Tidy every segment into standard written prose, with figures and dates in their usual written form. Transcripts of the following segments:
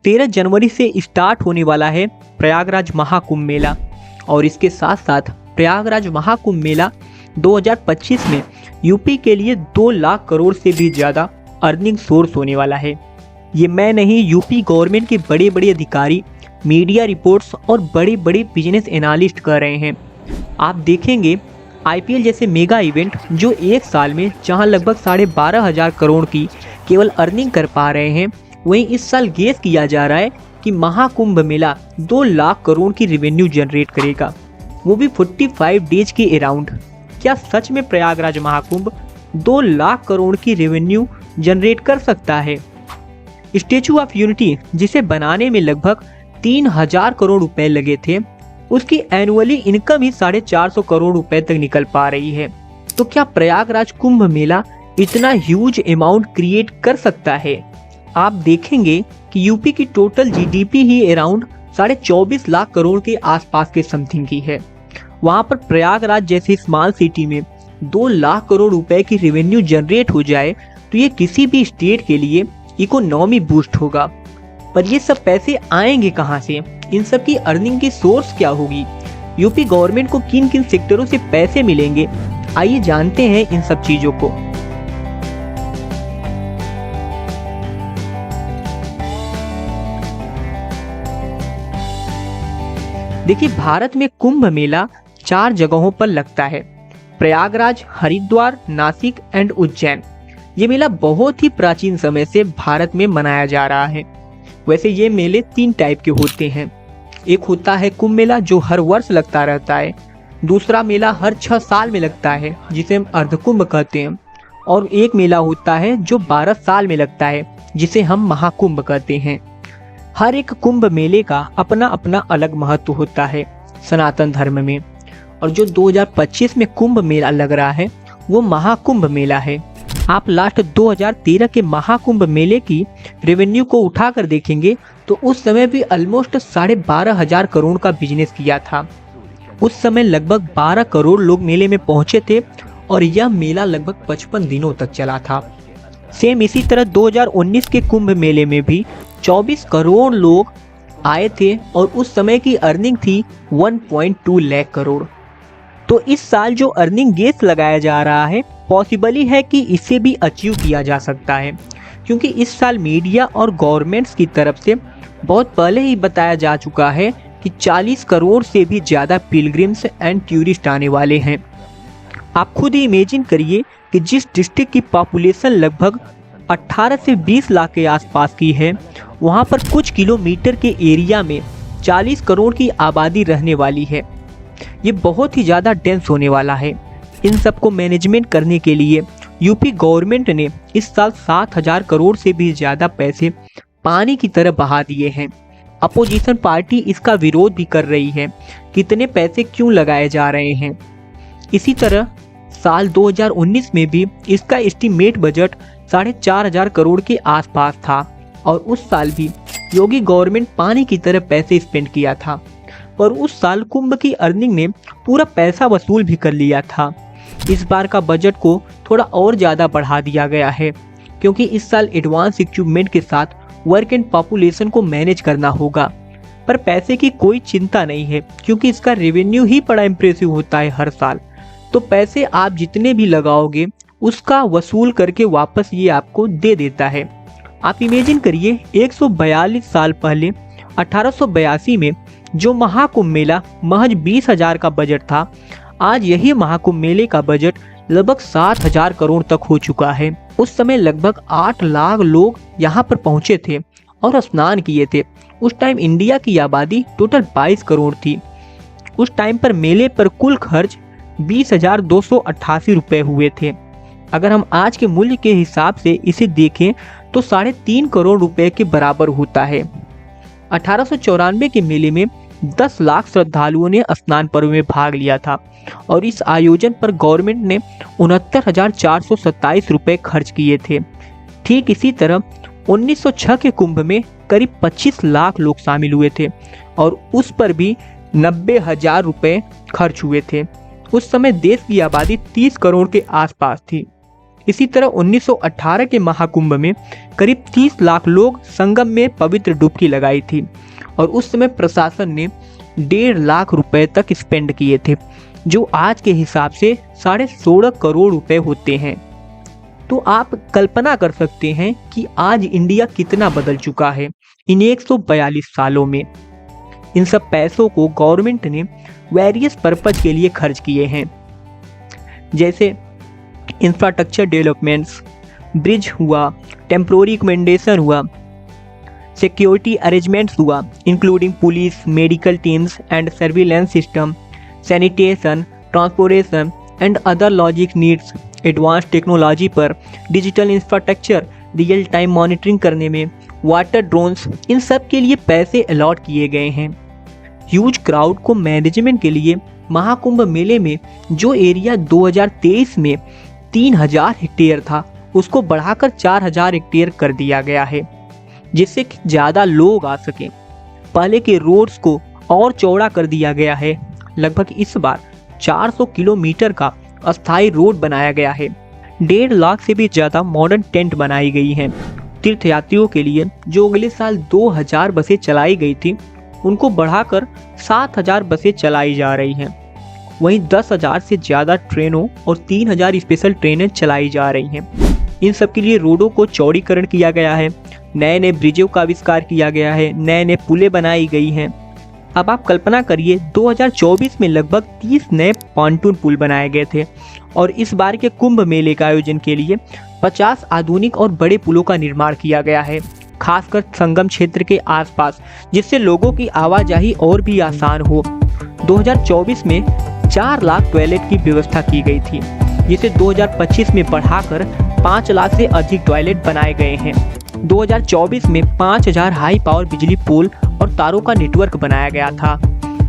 13 जनवरी से स्टार्ट होने वाला है प्रयागराज महाकुंभ मेला और इसके साथ साथ प्रयागराज महाकुंभ मेला 2025 में यूपी के लिए 2 लाख करोड़ से भी ज़्यादा अर्निंग सोर्स होने वाला है। ये मैं नहीं, यूपी गवर्नमेंट के बड़े बड़े अधिकारी, मीडिया रिपोर्ट्स और बड़े बड़े बिजनेस एनालिस्ट कर रहे हैं। आप देखेंगे आईपीएल जैसे मेगा इवेंट जो एक साल में जहां लगभग 12,500 करोड़ की केवल अर्निंग कर पा रहे हैं, वहीं इस साल गेस किया जा रहा है कि महाकुंभ मेला 2 लाख करोड़ की रेवेन्यू जनरेट करेगा, वो भी 45 डेज के अराउंड। क्या सच में प्रयागराज महाकुंभ 2 लाख करोड़ की रेवेन्यू जनरेट कर सकता है? स्टैचू ऑफ यूनिटी जिसे बनाने में लगभग 3,000 करोड़ रुपए लगे थे, उसकी एनुअली इनकम ही 450 करोड़ रुपए तक निकल पा रही है। तो क्या प्रयागराज कुंभ मेला इतना ह्यूज अमाउंट क्रिएट कर सकता है? आप देखेंगे कि यूपी की टोटल जीडीपी ही अराउंड 24.5 लाख करोड़ के आसपास के समथिंग की है। वहां पर प्रयागराज जैसी स्मॉल सिटी में 2 लाख करोड़ रुपए की रेवेन्यू जनरेट हो जाए तो ये किसी भी स्टेट के लिए इकोनॉमी बूस्ट होगा। पर ये सब पैसे आएंगे कहां से? इन सब की अर्निंग की सोर्स क्या होगी? यूपी गवर्नमेंट को किन किन सेक्टरों से पैसे मिलेंगे? आइए जानते हैं इन सब चीजों को। देखिए, भारत में कुंभ मेला 4 जगहों पर लगता है: प्रयागराज, हरिद्वार, नासिक एंड उज्जैन। ये मेला बहुत ही प्राचीन समय से भारत में मनाया जा रहा है। वैसे ये मेले 3 टाइप के होते हैं। एक होता है कुंभ मेला जो हर वर्ष लगता रहता है, दूसरा मेला हर 6 साल में लगता है जिसे हम अर्धकुंभ कहते हैं, और एक मेला होता है जो 12 साल में लगता है जिसे हम महाकुंभ कहते हैं। हर एक कुंभ मेले का अपना अपना अलग महत्व होता है सनातन धर्म में, और जो 2025 में कुंभ मेला लग रहा है वो महाकुंभ मेला है। आप लास्ट 2013 के महाकुंभ मेले की रेवेन्यू को उठाकर देखेंगे तो उस समय भी ऑलमोस्ट 12,500 करोड़ का बिजनेस किया था। उस समय लगभग 12 करोड़ लोग मेले में पहुंचे थे और यह मेला लगभग 55 दिनों तक चला था। सेम इसी तरह 2019 के कुंभ मेले में भी 24 करोड़ लोग आए थे और उस समय की अर्निंग थी 1.2 लाख करोड़। तो इस साल जो अर्निंग गेस लगाया जा रहा है, पॉसिबल ही है कि इसे भी अचीव किया जा सकता है, क्योंकि इस साल मीडिया और गवर्नमेंट्स की तरफ से बहुत पहले ही बताया जा चुका है कि 40 करोड़ से भी ज़्यादा पिलग्रिम्स एंड टूरिस्ट आने वाले हैं। आप खुद ही इमेजिन करिए कि जिस डिस्ट्रिक्ट की पॉपुलेशन लगभग 18 से 20 लाख के आसपास की है, वहाँ पर कुछ किलोमीटर के एरिया में 40 करोड़ की आबादी रहने वाली है। ये बहुत ही ज़्यादा डेंस होने वाला है। इन सबको मैनेजमेंट करने के लिए यूपी गवर्नमेंट ने इस साल 7,000 करोड़ से भी ज़्यादा पैसे पानी की तरह बहा दिए हैं। अपोजिशन पार्टी इसका विरोध भी कर रही है, कितने पैसे क्यों लगाए जा रहे हैं। इसी तरह साल 2019 में भी इसका एस्टीमेट बजट 4,500 करोड़ के आसपास था और उस साल भी योगी गवर्नमेंट पानी की तरह पैसे स्पेंड किया था। पर उस साल कुंभ की अर्निंग ने पूरा पैसा वसूल भी कर लिया था। इस बार का बजट को थोड़ा और ज़्यादा बढ़ा दिया गया है, क्योंकि इस साल एडवांस इक्विपमेंट के साथ वर्क एंड पॉपुलेशन को मैनेज करना होगा। पर पैसे की कोई चिंता नहीं है, क्योंकि इसका रेवेन्यू ही बड़ा इम्प्रेसिव होता है हर साल। तो पैसे आप जितने भी लगाओगे उसका वसूल करके वापस ये आपको दे देता है। आप इमेजिन करिए 142 साल पहले 1882 में जो महाकुंभ मेला महज 20,000 का बजट था, आज यही महाकुंभ मेले का बजट लगभग 7,000 करोड़ तक हो चुका है। उस समय लगभग 8 लाख लोग यहाँ पर पहुँचे थे और स्नान किए थे। उस टाइम इंडिया की आबादी टोटल 22 करोड़ थी। उस टाइम पर मेले पर कुल खर्च 20,288 रुपये हुए थे। अगर हम आज के मूल्य के हिसाब से इसे देखें तो 3.5 करोड़ रुपए के बराबर होता है। 1894 के मेले में 10 लाख श्रद्धालुओं ने स्नान पर्व में भाग लिया था और इस आयोजन पर गवर्नमेंट ने 69,427 रुपये खर्च किए थे। ठीक इसी तरह 1906 के कुंभ में करीब 25 लाख लोग शामिल हुए थे और उस पर भी 90,000 रुपये खर्च हुए थे। उस समय देश की आबादी 30 करोड़ के आसपास थी। इसी तरह 1918 के महाकुंभ में करीब 30 लाख लोग संगम में पवित्र डुबकी लगाई थी और उस समय प्रशासन ने 1.5 लाख रुपए तक स्पेंड किए थे, जो आज के हिसाब से 16.5 करोड़ रुपए होते हैं। तो आप कल्पना कर सकते हैं कि आज इंडिया कितना बदल चुका है इन 142 सालों में। इन सब पैसों को गवर्नमेंट ने वेरियस पर्पज के लिए खर्च किए हैं, जैसे इंफ्रास्ट्रक्चर डेवलपमेंट्स, ब्रिज हुआ, टेम्प्रोरी अकोमोडेशन हुआ, सिक्योरिटी अरेंजमेंट्स हुआ including police, medical teams and surveillance system, sanitation, transportation and other logic needs, advance technology पर, digital infrastructure, real time monitoring करने में, वाटर ड्रोन्स, इन सब के लिए पैसे अलॉट किए गए हैं। ह्यूज क्राउड को मैनेजमेंट के लिए महाकुंभ मेले में जो एरिया 2023 में 3000 हेक्टेयर था, उसको बढ़ाकर 4000 हेक्टेयर कर दिया गया है, जिससे कि ज़्यादा लोग आ सकें। पहले के रोड्स को और चौड़ा कर दिया गया है। लगभग इस बार 400 किलोमीटर का अस्थायी रोड बनाया गया है। 1.5 लाख से भी ज़्यादा मॉडर्न टेंट बनाई गई हैं। तीर्थयात्रियों के लिए जो अगले साल 2000 बसें चलाई गई थी, उनको बढ़ाकर 7000 बसें चलाई जा रही हैं। वहीं 10,000 से ज़्यादा ट्रेनों और 3000 स्पेशल ट्रेनें चलाई जा रही हैं। इन सब के लिए रोडों को चौड़ीकरण किया गया है, नए नए ब्रिजों का आविष्कार किया गया है, नए नए पुलें बनाई गई हैं। अब आप कल्पना करिए 2024 में लगभग 30 नए पॉन्टून पुल बनाए गए थे और इस बार के कुंभ मेले का आयोजन के लिए 50 आधुनिक और बड़े पुलों का निर्माण किया गया है, खासकर संगम क्षेत्र के आसपास, जिससे लोगों की आवाजाही और भी आसान हो। 2024 में 4 लाख टॉयलेट की व्यवस्था की गई थी, जिसे 2025 में बढ़ाकर 5 लाख से अधिक टॉयलेट बनाए गए हैं। 2024 में 5000 हाई पावर बिजली पोल और तारों का नेटवर्क बनाया गया था।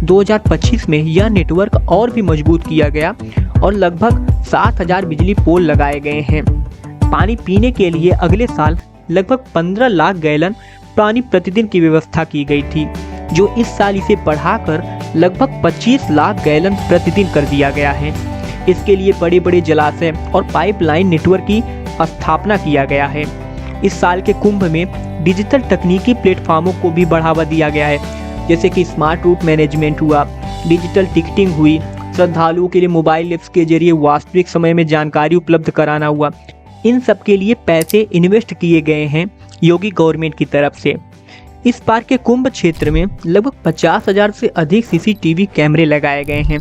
2025 में यह नेटवर्क और भी मजबूत किया गया और लगभग 7000 बिजली पोल लगाए गए हैं। पानी पीने के लिए अगले साल लगभग 15 लाख गैलन पानी प्रतिदिन की व्यवस्था की गई थी, जो इस साल इसे बढ़ाकर लगभग 25 लाख गैलन प्रतिदिन कर दिया गया है। इसके लिए बड़े बड़े जलाशय और पाइपलाइन नेटवर्क की स्थापना किया गया है। इस साल के कुंभ में डिजिटल तकनीकी प्लेटफॉर्मों को भी बढ़ावा दिया गया है, जैसे कि स्मार्ट रूट मैनेजमेंट हुआ, डिजिटल टिकटिंग हुई, श्रद्धालुओं के लिए मोबाइल ऐप्स के जरिए वास्तविक समय में जानकारी उपलब्ध कराना हुआ। इन सब के लिए पैसे इन्वेस्ट किए गए हैं योगी गवर्नमेंट की तरफ से। इस बार के कुंभ क्षेत्र में लगभग 50,000 से अधिक CCTV कैमरे लगाए गए हैं।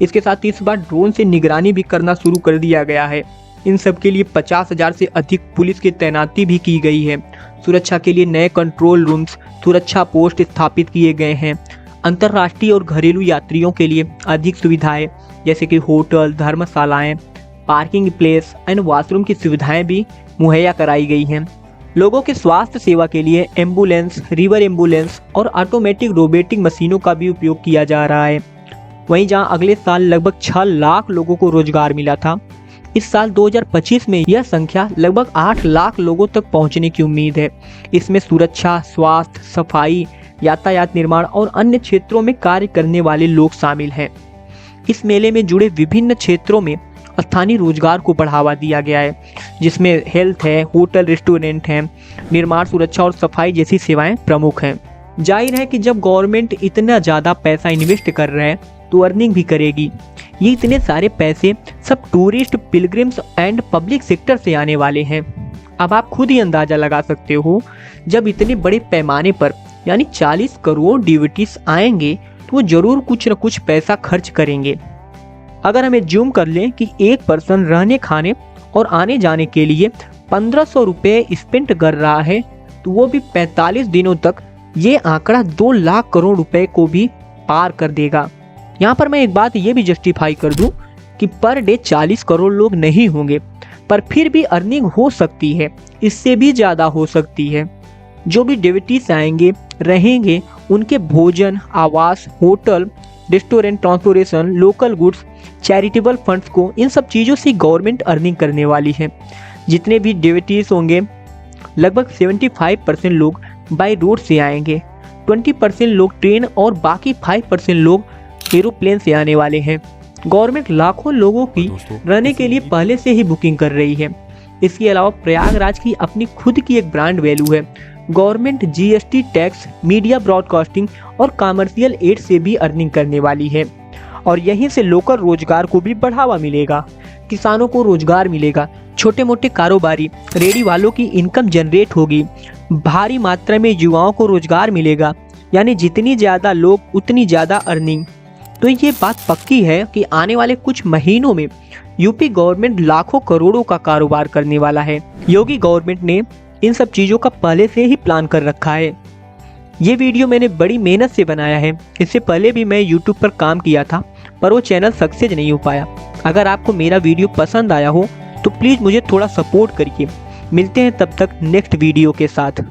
इसके साथ इस बार ड्रोन से निगरानी भी करना शुरू कर दिया गया है। इन सब के लिए 50,000 से अधिक पुलिस की तैनाती भी की गई है। सुरक्षा के लिए नए कंट्रोल रूम्स, सुरक्षा पोस्ट स्थापित किए गए हैं। अंतर्राष्ट्रीय और घरेलू यात्रियों के लिए अधिक सुविधाएं, जैसे कि होटल, धर्मशालाएं, पार्किंग प्लेस एंड वॉशरूम की सुविधाएं भी मुहैया कराई गई हैं। लोगों के स्वास्थ्य सेवा के लिए एम्बुलेंस, रिवर एम्बुलेंस और ऑटोमेटिक रोबोटिक मशीनों का भी उपयोग किया जा रहा है। वहीं जहां अगले साल लगभग 6 लाख लोगों को रोजगार मिला था, इस साल 2025 में यह संख्या लगभग 8 लाख लोगों तक पहुंचने की उम्मीद है। इसमें सुरक्षा, स्वास्थ्य, सफाई, यातायात निर्माण और अन्य क्षेत्रों में कार्य करने वाले लोग शामिल हैं। इस मेले में जुड़े विभिन्न क्षेत्रों में स्थानीय रोजगार को बढ़ावा दिया गया है, जिसमें हेल्थ है, होटल रेस्टोरेंट हैं, निर्माण, सुरक्षा और सफाई जैसी सेवाएं प्रमुख हैं। जाहिर है कि जब गवर्नमेंट इतना ज़्यादा पैसा इन्वेस्ट कर रहा है तो अर्निंग भी करेगी। ये इतने सारे पैसे सब tourist, pilgrims and public sector से आने वाले हैं। अब आप खुद ही अंदाज़ा लगा सकते हो, जब इतने बड़े पैमाने पर यानी 40 करोड़ डिवोटीज आएंगे तो वो जरूर कुछ न कुछ पैसा खर्च करेंगे। अगर हमें जूम कर लें कि एक पर्सन रहने, खाने और आने जाने के लिए 1500 रुपये स्पेंड कर रहा है, तो वो भी 45 दिनों तक ये आंकड़ा 2 लाख करोड़ रुपए को भी पार कर देगा। यहाँ पर मैं एक बात ये भी जस्टिफाई कर दूं कि पर डे 40 करोड़ लोग नहीं होंगे, पर फिर भी अर्निंग हो सकती है, इससे भी ज़्यादा हो सकती है। जो भी डिवोटीज आएंगे, रहेंगे, उनके भोजन, आवास, hotel, restaurant, transportation, local goods, charitable funds को, इन सब चीज़ों से गवर्नमेंट अर्निंग करने वाली है। जितने भी डिवोटीज होंगे, लगभग 75% लोग बाय रोड से आएंगे, 20% लोग ट्रेन और बाकी 5% लोग एरोप्लेन से आने वाले हैं। गवर्नमेंट लाखों लोगों की रहने के लिए पहले से ही बुकिंग कर रही है। इसके अलावा प्रयागराज की अपनी खुद की एक ब्रांड वैल्यू है। Government GST tax, media broadcasting और कमर्शियल एड से भी अर्निंग करने वाली है और यहीं से लोकल रोजगार को भी बढ़ावा मिलेगा, किसानों को रोजगार मिलेगा, छोटे मोटे कारोबारी रेडी वालों की इनकम जनरेट होगी, भारी मात्रा में युवाओं को रोजगार मिलेगा, यानी जितनी ज़्यादा लोग उतनी ज़्यादा अर्निंग। तो ये बात पक्की है कि आने वाले कुछ महीनों में यूपी गवर्नमेंट लाखों करोड़ों का कारोबार करने वाला है। योगी गवर्नमेंट ने इन सब चीज़ों का पहले से ही प्लान कर रखा है। ये वीडियो मैंने बड़ी मेहनत से बनाया है। इससे पहले भी मैं यूट्यूब पर काम किया था, पर वो चैनल सक्सेस नहीं हो पाया। अगर आपको मेरा वीडियो पसंद आया हो तो प्लीज़ मुझे थोड़ा सपोर्ट करिए। मिलते हैं तब तक नेक्स्ट वीडियो के साथ।